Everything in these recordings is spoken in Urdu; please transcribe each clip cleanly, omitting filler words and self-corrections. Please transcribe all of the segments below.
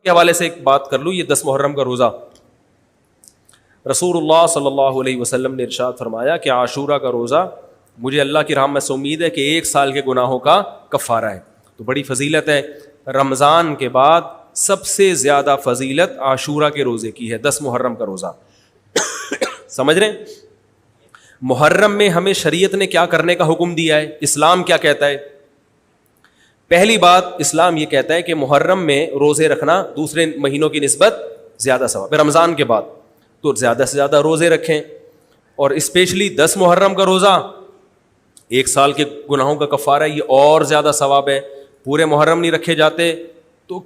کے حوالے سے ایک بات کر لوں. یہ 10 محرم کا روزہ, رسول اللہ صلی اللہ علیہ وسلم نے ارشاد فرمایا کہ عاشورہ کا روزہ مجھے اللہ کی رحمت سے امید ہے کہ 1 سال کے گناہوں کا کفارہ ہے. تو بڑی فضیلت ہے. رمضان کے بعد سب سے زیادہ فضیلت عاشورہ کے روزے کی ہے, 10 محرم کا روزہ. سمجھ رہے ہیں؟ محرم میں ہمیں شریعت نے کیا کرنے کا حکم دیا ہے, اسلام کیا کہتا ہے؟ پہلی بات, اسلام یہ کہتا ہے کہ محرم میں روزے رکھنا دوسرے مہینوں کی نسبت زیادہ ثواب ہے. رمضان کے بعد تو زیادہ سے زیادہ روزے رکھیں, اور اسپیشلی 10 محرم کا روزہ 1 سال کے گناہوں کا کفارہ ہے, یہ اور زیادہ ثواب ہے. پورے محرم نہیں رکھے جاتے تو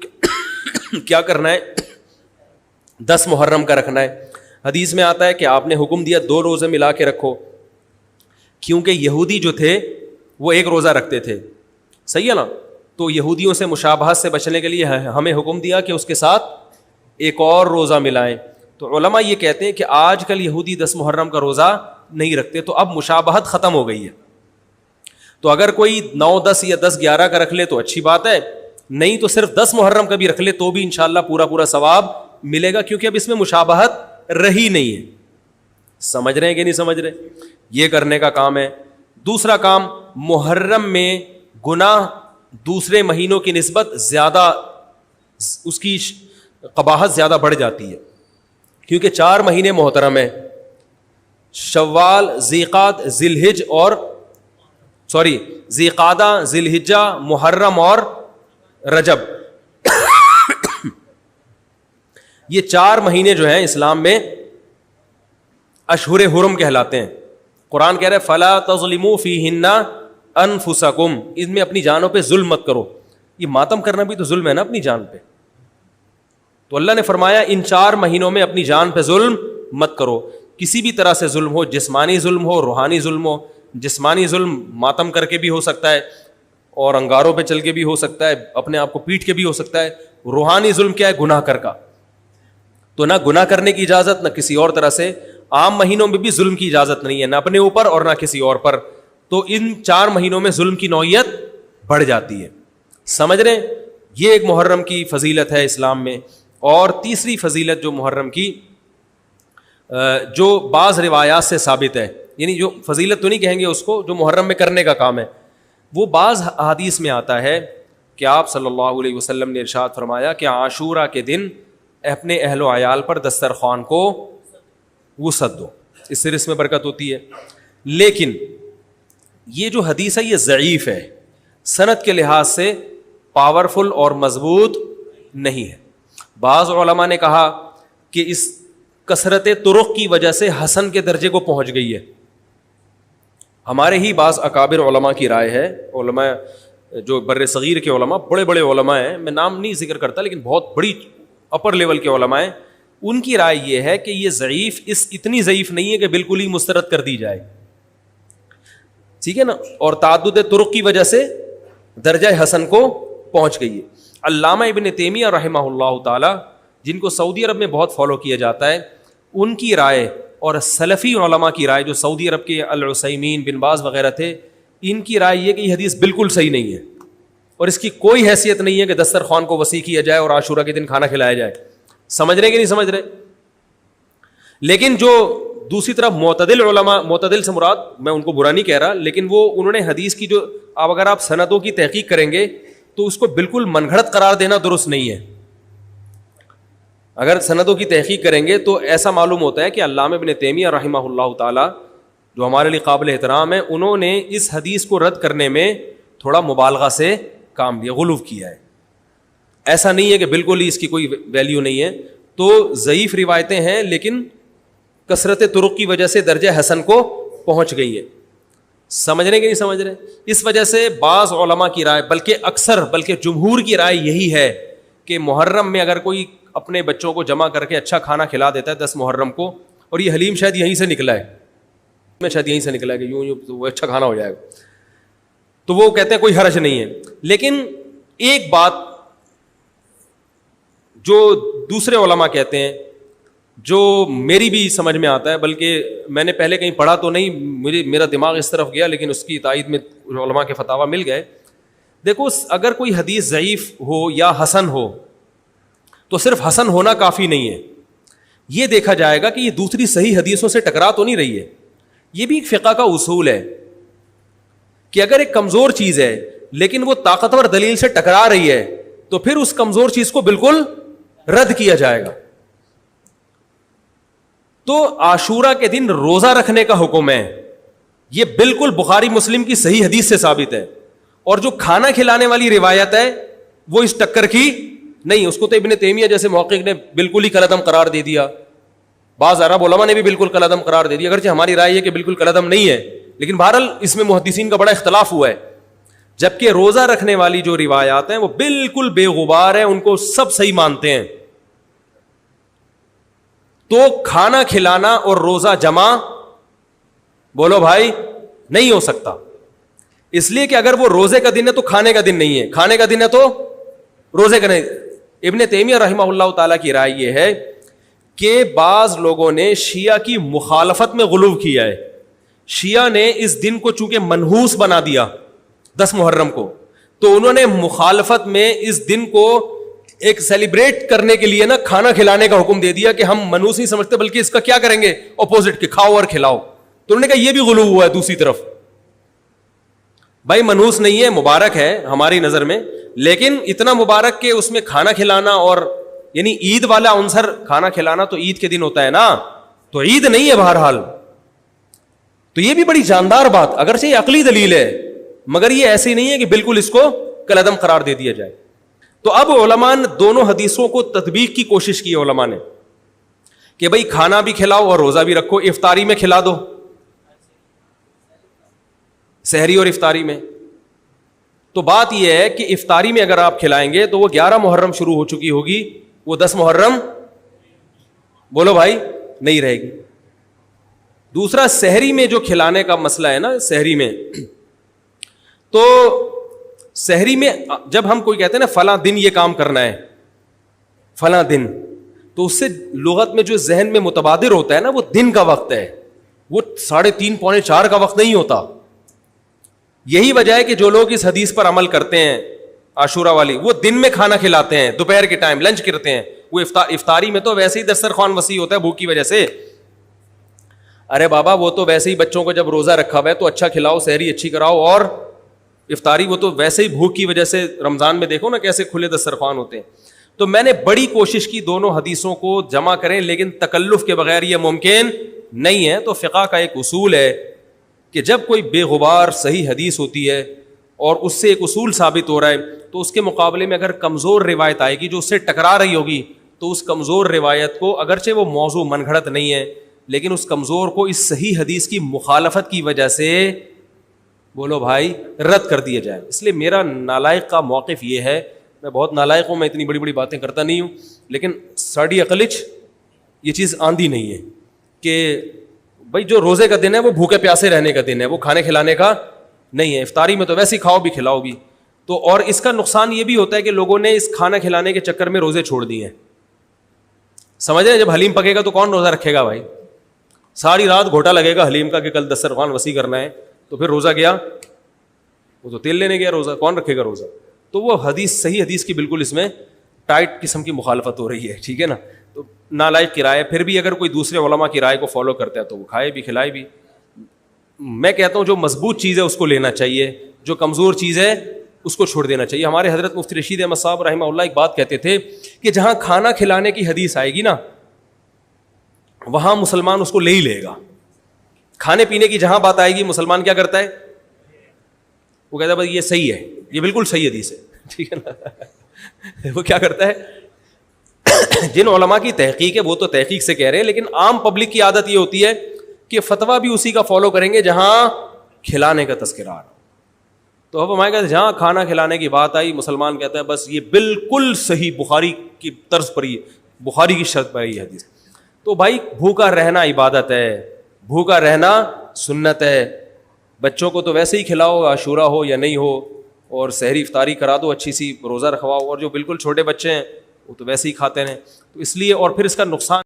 کیا کرنا ہے, 10 محرم کا رکھنا ہے. حدیث میں آتا ہے کہ آپ نے حکم دیا 2 روزے ملا کے رکھو, کیونکہ یہودی جو تھے وہ 1 روزہ رکھتے تھے, صحیح ہے نا. تو یہودیوں سے مشابہت سے بچنے کے لیے ہمیں حکم دیا کہ اس کے ساتھ 1 اور روزہ ملائیں. تو علماء یہ کہتے ہیں کہ آج کل یہودی 10 محرم کا روزہ نہیں رکھتے, تو اب مشابہت ختم ہو گئی ہے. تو اگر کوئی 9, 10 یا 10, 11 کا رکھ لے تو اچھی بات ہے, نہیں تو صرف 10 محرم کا بھی رکھ لے تو بھی انشاءاللہ پورا ثواب ملے گا, کیونکہ اب اس میں مشابہت رہی نہیں ہے. سمجھ رہے ہیں کہ نہیں سمجھ رہے؟ یہ کرنے کا کام ہے. دوسرا کام, محرم میں گناہ دوسرے مہینوں کی نسبت زیادہ, اس کی قباحت زیادہ بڑھ جاتی ہے, کیونکہ 4 مہینے محترم ہیں, شوال, ذیقعدہ, ذیلحج اور ذیقعدہ, ذیلحجہ, محرم اور رجب. یہ 4 مہینے جو ہیں اسلام میں اشہر حرم کہلاتے ہیں. قرآن کہہ رہا ہے فلا تظلموا فیہن انفسکم, ان میں اپنی جانوں پہ ظلم مت کرو. یہ ماتم کرنا بھی تو ظلم ہے نا اپنی جان پہ. تو اللہ نے فرمایا ان 4 مہینوں میں اپنی جان پہ ظلم مت کرو. کسی بھی طرح سے ظلم ہو, جسمانی ظلم ہو, روحانی ظلم ہو. جسمانی ظلم ماتم کر کے بھی ہو سکتا ہے, اور انگاروں پہ چل کے بھی ہو سکتا ہے, اپنے آپ کو پیٹ کے بھی ہو سکتا ہے. روحانی ظلم کیا ہے؟ گناہ کر کا. تو نہ گناہ کرنے کی اجازت, نہ کسی اور طرح سے. عام مہینوں میں بھی ظلم کی اجازت نہیں ہے, نہ اپنے اوپر اور نہ کسی اور پر. تو ان 4 مہینوں میں ظلم کی نوعیت بڑھ جاتی ہے. سمجھ رہے ہیں؟ یہ ایک محرم کی فضیلت ہے اسلام میں. اور تیسری فضیلت جو محرم کی, جو بعض روایات سے ثابت ہے, یعنی جو فضیلت تو نہیں کہیں گے اس کو, جو محرم میں کرنے کا کام ہے, وہ بعض حدیث میں آتا ہے کہ آپ صلی اللہ علیہ وسلم نے ارشاد فرمایا کہ عاشورہ کے دن اپنے اہل و عیال پر دسترخوان کو وسعت دو, اس سے رزق میں برکت ہوتی ہے. لیکن یہ جو حدیث ہے یہ ضعیف ہے, سند کے لحاظ سے پاورفل اور مضبوط نہیں ہے. بعض علماء نے کہا کہ اس کثرت طرق کی وجہ سے حسن کے درجے کو پہنچ گئی ہے. ہمارے ہی بعض اکابر علماء کی رائے ہے, علماء جو بر صغیر کے علماء, بڑے بڑے علماء ہیں, میں نام نہیں ذکر کرتا لیکن بہت بڑی اپر لیول کے علماء ہیں, ان کی رائے یہ ہے کہ یہ ضعیف, اتنی ضعیف نہیں ہے کہ بالکل ہی مسترد کر دی جائے, ٹھیک ہے نا, اور تعدد طرق کی وجہ سے درجہ حسن کو پہنچ گئی ہے. علامہ ابن تیمیہ رحمہ اللہ تعالی, جن کو سعودی عرب میں بہت فالو کیا جاتا ہے, ان کی رائے اور سلفی علماء کی رائے, جو سعودی عرب کے العثیمین, بن باز وغیرہ تھے, ان کی رائے یہ کہ یہ حدیث بالکل صحیح نہیں ہے, اور اس کی کوئی حیثیت نہیں ہے کہ دسترخوان کو وسیع کیا جائے اور عاشورہ کے دن کھانا کھلایا جائے. سمجھ رہے کہ نہیں سمجھ رہے؟ لیکن جو دوسری طرف معتدل علماء, معتدل سے مراد میں ان کو برا نہیں کہہ رہا, لیکن وہ انہوں نے حدیث کی جو, اب اگر آپ سندوں کی تحقیق کریں گے تو اس کو بالکل من گھڑت قرار دینا درست نہیں ہے. اگر سندوں کی تحقیق کریں گے تو ایسا معلوم ہوتا ہے کہ علامہ ابن تیمیہ رحمہ اللہ تعالی, جو ہمارے لیے قابل احترام ہے, انہوں نے اس حدیث کو رد کرنے میں تھوڑا مبالغہ سے کام لیا, غلو کیا ہے. ایسا نہیں ہے کہ بالکل ہی اس کی کوئی ویلیو نہیں ہے. تو ضعیف روایتیں ہیں لیکن کثرت طرق کی وجہ سے درجہ حسن کو پہنچ گئی ہے. سمجھ رہے کہ نہیں سمجھ رہے؟ اس وجہ سے بعض علماء کی رائے, بلکہ جمہور کی رائے یہی ہے کہ محرم میں اگر کوئی اپنے بچوں کو جمع کر کے اچھا کھانا کھلا دیتا ہے 10 محرم کو, اور یہ حلیم شاید یہیں سے نکلا ہے, کہ یوں وہ اچھا کھانا ہو جائے گا, تو وہ کہتے ہیں کوئی حرج نہیں ہے. لیکن ایک بات جو دوسرے علماء کہتے ہیں, جو میری بھی سمجھ میں آتا ہے, بلکہ میں نے پہلے کہیں پڑھا تو نہیں, میرا دماغ اس طرف گیا, لیکن اس کی تائید میں علماء کے فتاوی مل گئے. دیکھو, اگر کوئی حدیث ضعیف ہو یا حسن ہو تو صرف حسن ہونا کافی نہیں ہے, یہ دیکھا جائے گا کہ یہ دوسری صحیح حدیثوں سے ٹکرا تو نہیں رہی ہے. یہ بھی ایک فقہ کا اصول ہے کہ اگر ایک کمزور چیز ہے لیکن وہ طاقتور دلیل سے ٹکرا رہی ہے تو پھر اس کمزور چیز کو بالکل رد کیا جائے گا. تو عاشورہ کے دن روزہ رکھنے کا حکم ہے, یہ بالکل بخاری مسلم کی صحیح حدیث سے ثابت ہے. اور جو کھانا کھلانے والی روایت ہے وہ اس ٹکر کی نہیں, اس کو تو ابن تیمیہ جیسے محقق نے بالکل ہی کالعدم قرار دے دیا, بعض عرب علماء نے بھی بالکل کالعدم قرار دے دیا, اگرچہ ہماری رائے ہے کہ بالکل کالعدم نہیں ہے, لیکن بہرحال اس میں محدثین کا بڑا اختلاف ہوا ہے. جبکہ روزہ رکھنے والی جو روایات ہیں وہ بالکل بے غبار ہیں, ان کو سب صحیح مانتے ہیں. تو کھانا کھلانا اور روزہ جمع بولو بھائی نہیں ہو سکتا, اس لیے کہ اگر وہ روزے کا دن ہے تو کھانے کا دن نہیں ہے, کھانے کا دن ہے تو روزے کا نہیں. ابن تیمیہ رحمہ اللہ تعالیٰ کی رائے یہ ہے کہ بعض لوگوں نے شیعہ کی مخالفت میں غلو کیا ہے. شیعہ نے اس دن کو چونکہ منحوس بنا دیا 10 محرم کو, تو انہوں نے مخالفت میں اس دن کو ایک سیلیبریٹ کرنے کے لیے نا کھانا کھلانے کا حکم دے دیا کہ ہم منحوس نہیں سمجھتے بلکہ اس کا کیا کریں گے اپوزٹ کہ کھاؤ اور کھلاؤ. تو انہوں نے کہا یہ بھی غلو ہوا ہے دوسری طرف. بھائی منحوس نہیں ہے, مبارک ہے ہماری نظر میں, لیکن اتنا مبارک کہ اس میں کھانا کھلانا اور یعنی عید والا عنصر کھانا کھلانا تو عید کے دن ہوتا ہے نا, تو عید نہیں ہے بہرحال. تو یہ بھی بڑی جاندار بات, اگرچہ یہ عقلی دلیل ہے مگر یہ ایسی نہیں ہے کہ بالکل اس کو کالعدم قرار دے دیا جائے. تو اب علماء نے دونوں حدیثوں کو تطبیق کی کوشش کی ہے علماء نے کہ بھئی کھانا بھی کھلاؤ اور روزہ بھی رکھو, افطاری میں کھلا دو, سحری اور افطاری میں. تو بات یہ ہے کہ افطاری میں اگر آپ کھلائیں گے تو وہ 11 محرم شروع ہو چکی ہوگی, وہ 10 محرم بولو بھائی نہیں رہے گی. دوسرا سحری میں جو کھلانے کا مسئلہ ہے نا, سحری میں تو سحری میں جب ہم کوئی کہتے ہیں نا فلاں دن یہ کام کرنا ہے فلاں دن, تو اس سے لغت میں جو ذہن میں متبادر ہوتا ہے نا وہ دن کا وقت ہے, وہ 3:30 پونے 4 کا وقت نہیں ہوتا. یہی وجہ ہے کہ جو لوگ اس حدیث پر عمل کرتے ہیں عاشورہ والی, وہ دن میں کھانا کھلاتے ہیں, دوپہر کے ٹائم لنچ کرتے ہیں. وہ افطاری میں تو ویسے ہی دسترخوان وسیع ہوتا ہے بھوک کی وجہ سے. ارے بابا وہ تو ویسے ہی بچوں کو جب روزہ رکھا ہوا ہے تو اچھا کھلاؤ, سحری اچھی کراؤ, اور افطاری وہ تو ویسے ہی بھوک کی وجہ سے رمضان میں دیکھو نا کیسے کھلے دسترخوان ہوتے ہیں. تو میں نے بڑی کوشش کی دونوں حدیثوں کو جمع کریں, لیکن تکلف کے بغیر یہ ممکن نہیں ہے. تو فقہ کا ایک اصول ہے کہ جب کوئی بے غبار صحیح حدیث ہوتی ہے اور اس سے ایک اصول ثابت ہو رہا ہے تو اس کے مقابلے میں اگر کمزور روایت آئے گی جو اس سے ٹکرا رہی ہوگی تو اس کمزور روایت کو, اگرچہ وہ موضوع من گھڑت نہیں ہے, لیکن اس کمزور کو اس صحیح حدیث کی مخالفت کی وجہ سے بولو بھائی رد کر دیا جائے. اس لیے میرا نالائق کا موقف یہ ہے, میں بہت نالائق ہوں, میں اتنی بڑی بڑی باتیں کرتا نہیں ہوں, لیکن ساڑی عقلچ یہ چیز آندھی نہیں ہے کہ بھائی جو روزے کا دن ہے وہ بھوکے پیاسے رہنے کا دن ہے, وہ کھانے کھلانے کا نہیں ہے. افطاری میں تو ویسے ہی کھاؤ بھی کھلاؤ بھی. تو اور اس کا نقصان یہ بھی ہوتا ہے کہ لوگوں نے اس کھانا کھلانے کے چکر میں روزے چھوڑ دیے ہیں. سمجھ رہے ہیں, جب حلیم پکے گا تو کون روزہ رکھے گا بھائی, ساری رات گھوٹا لگے گا حلیم کا کہ کل دسترخوان وسیع کرنا ہے, تو پھر روزہ گیا, وہ تو تیل لینے گیا, روزہ کون رکھے گا روزہ. تو وہ حدیث صحیح حدیث کی بالکل اس میں ٹائٹ قسم کی مخالفت ہو رہی ہے, ٹھیک ہے نا. تو نالائق کی رائے, پھر بھی اگر کوئی دوسرے علماء کی رائے کو فالو کرتا ہے تو وہ کھائے بھی کھلائے بھی. میں کہتا ہوں جو مضبوط چیز ہے اس کو لینا چاہیے, جو کمزور چیز ہے اس کو چھوڑ دینا چاہیے. ہمارے حضرت مفتی رشید احمد صاحب رحمہ اللہ ایک بات کہتے تھے کہ جہاں کھانا کھلانے کی حدیث آئے گی نا وہاں مسلمان اس کو لے ہی لے گا. کھانے پینے کی جہاں بات آئے گی مسلمان کیا کرتا ہے, وہ کہتا ہے بھائی یہ صحیح ہے, یہ بالکل صحیح حدیث ہے, ٹھیک ہے نا. وہ کیا کرتا ہے, جن علماء کی تحقیق ہے وہ تو تحقیق سے کہہ رہے ہیں, لیکن عام پبلک کی عادت یہ ہوتی ہے کہ فتویٰ بھی اسی کا فالو کریں گے جہاں کھلانے کا تذکرہ آ رہا. تو اب ہمارے کہتے ہیں جہاں کھانا کھلانے کی بات آئی مسلمان کہتا ہے بس یہ بالکل صحیح بخاری کی طرز پر ہی, بخاری کی شرط پر ہی حدیث. تو بھائی بھوکا رہنا عبادت ہے, بھوکا رہنا سنت ہے. بچوں کو تو ویسے ہی کھلاؤ عاشورہ ہو یا نہیں ہو, اور سحری افطاری کرا دو, اچھی سی روزہ رکھواؤ, اور جو بالکل چھوٹے بچے ہیں وہ تو ویسے ہی کھاتے ہیں. تو اس لیے, اور پھر اس کا نقصان